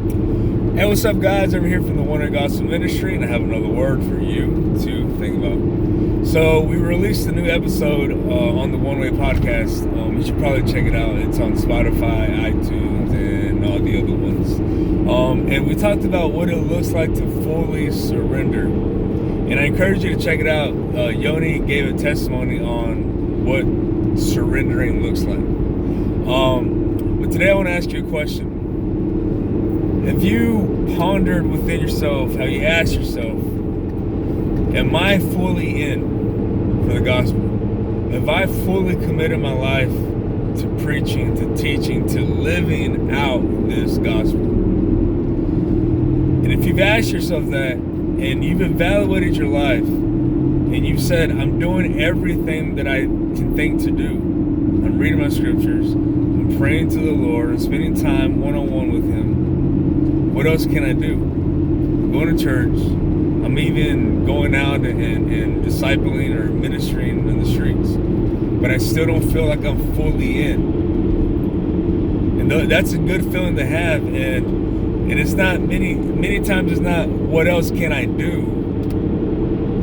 Hey, what's up, guys? Over here from the One Way Gospel Ministry, and I have another word for you to think about. So, we released a new episode on the One Way podcast. You should probably check it out. It's on Spotify, iTunes, and all the other ones. And we talked about what it looks like to fully surrender. And I encourage you to check it out. Yoni gave a testimony on what surrendering looks like. But today I want to ask you a question. Have you pondered within yourself, how you ask yourself, am I fully in for the gospel? Have I fully committed my life to preaching, to teaching, to living out this gospel? And if you've asked yourself that, and you've evaluated your life, and you've said, I'm doing everything that I can think to do. I'm reading my scriptures, I'm praying to the Lord, I'm spending time one-on-one with Him. What else can I do? I'm going to church. I'm even going out and discipling or ministering in the streets. But I still don't feel like I'm fully in. And that's a good feeling to have. And it's not many times it's not what else can I do?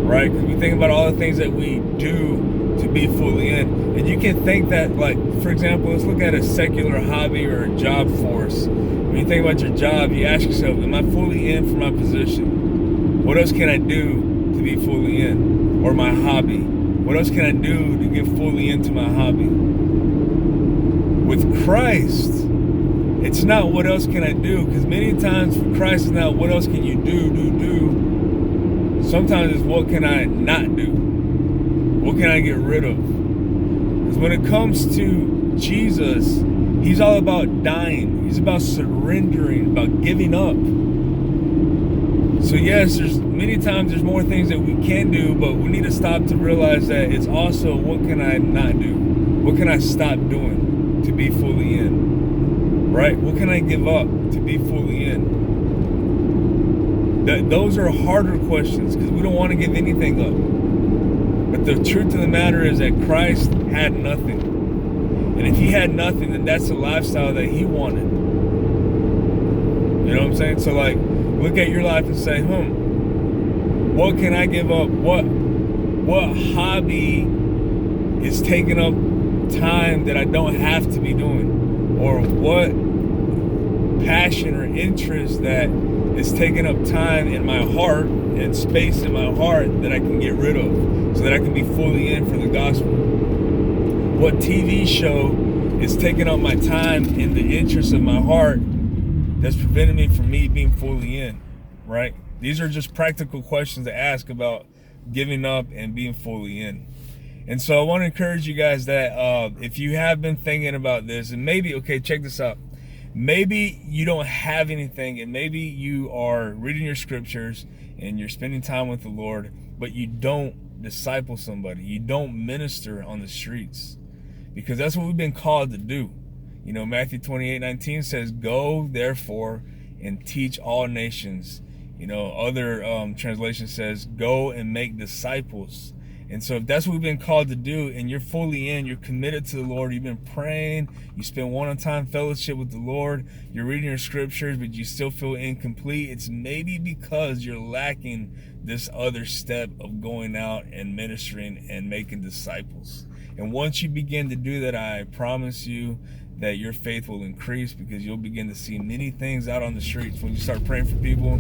Right? Because we think about all the things that we do to be fully in. And you can think that, like, for example, let's look at a secular hobby or a job force. When you think about your job, you ask yourself, am I fully in for my position? What else can I do to be fully in? Or my hobby? What else can I do to get fully into my hobby? With Christ, it's not what else can I do, because many times for Christ it's not what else can you do. Sometimes it's what can I not do? What can I get rid of? Because when it comes to Jesus, He's all about dying. He's about surrendering, about giving up. So yes, there's many times there's more things that we can do, but we need to stop to realize that it's also what can I not do? What can I stop doing to be fully in? Right? What can I give up to be fully in? Those are harder questions because we don't want to give anything up. But the truth of the matter is that Christ had nothing. And if He had nothing, then that's the lifestyle that He wanted. You know what I'm saying? So, like, look at your life and say, what can I give up? What hobby is taking up time that I don't have to be doing? Or what passion or interest that is taking up time in my heart and space in my heart that I can get rid of so that I can be fully in for the gospel? What TV show is taking up my time in the interest of my heart that's preventing me from me being fully in, right? These are just practical questions to ask about giving up and being fully in. And so I want to encourage you guys that if you have been thinking about this, and maybe, okay, check this out. Maybe you don't have anything, and maybe you are reading your scriptures and you're spending time with the Lord, but you don't disciple somebody. You don't minister on the streets. Because that's what we've been called to do. You know, Matthew 28:19 says, go therefore and teach all nations. You know, other translation says, go and make disciples. And so if that's what we've been called to do, and you're fully in, you're committed to the Lord, you've been praying, you spend one-on-time fellowship with the Lord, you're reading your scriptures, but you still feel incomplete, it's maybe because you're lacking this other step of going out and ministering and making disciples. And once you begin to do that, I promise you that your faith will increase, because you'll begin to see many things out on the streets. When you start praying for people,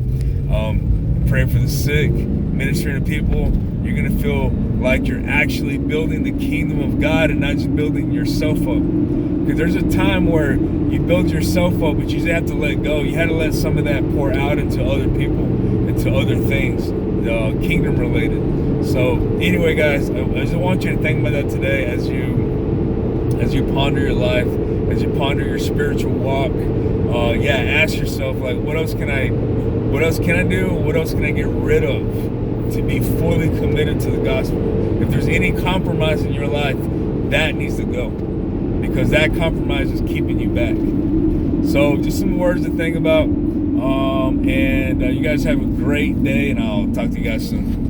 praying for the sick, ministering to people, you're going to feel like you're actually building the kingdom of God and not just building yourself up. Because there's a time where you build yourself up, but you just have to let go. You had to let some of that pour out into other people, into other things, kingdom related. So anyway, guys, I just want you to think about that today as you ponder your life, as you ponder your spiritual walk. Ask yourself, like, what else can I do? What else can I get rid of to be fully committed to the gospel? If there's any compromise in your life, that needs to go, because that compromise is keeping you back. So just some words to think about. And you guys have a great day, and I'll talk to you guys soon.